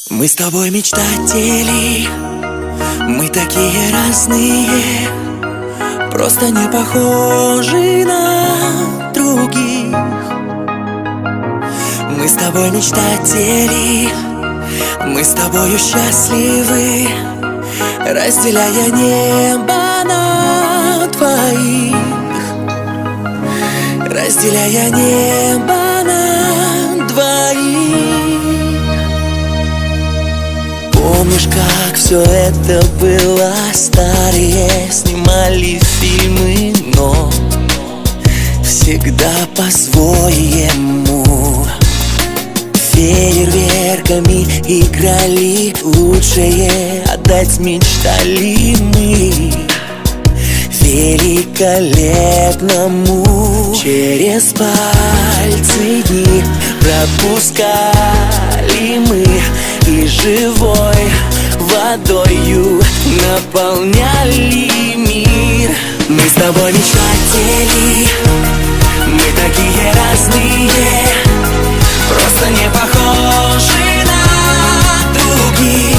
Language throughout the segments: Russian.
Мы с тобой мечтатели, мы такие разные, просто не похожи на других. Мы с тобой мечтатели, мы с тобою счастливы, разделяя небо на двоих, разделяя небо на двоих. Помнишь, как все это было? Старые снимали фильмы, но всегда по-своему. Фейерверками играли, лучшее отдать мечтали мы великолепному. Через пальцы дни пропускали мы, и живой водою наполняли мир. Мы с тобой мечтатели, мы такие разные, просто не похожи на других.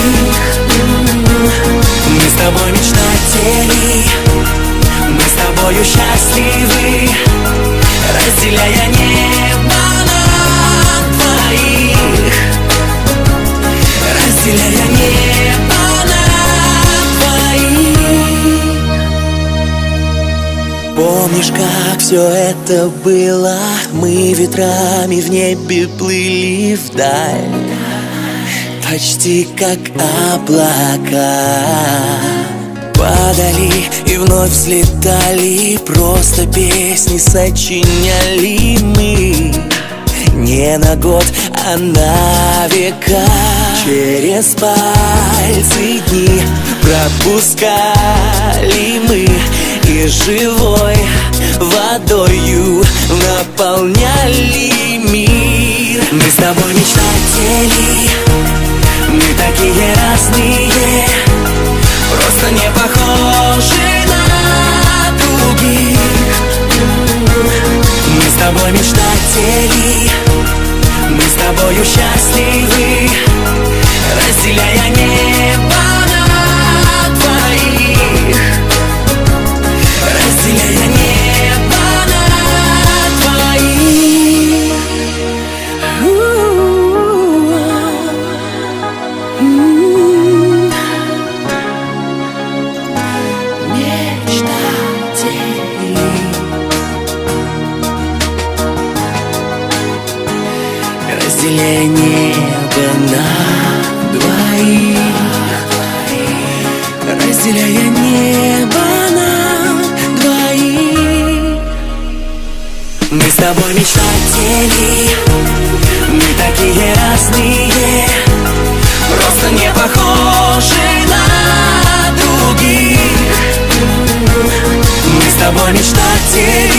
Мы с тобой мечтатели, мы с тобою счастливы, разделяя небо на двоих, разделяя небо на двоих. Помнишь, как все это было? Мы ветрами в небе плыли вдаль, почти как облака. Падали и вновь взлетали, просто песни сочиняли мы. Не на год, а на века. Через пальцы дни пропускали мы, и живой водою наполняли мир. Мы с тобой мечтатели, мы такие разные, просто не похожи на других. Мы с тобой мечтатели, мы с тобою счастливы, разделяя небо на двоих, разделяя небо на двоих. Мечтатели, разделяя небо на двоих, разделяя небо на двоих. Мы с тобой мечтатели, мы такие разные, просто не похожи на других. Мы с тобой мечтатели,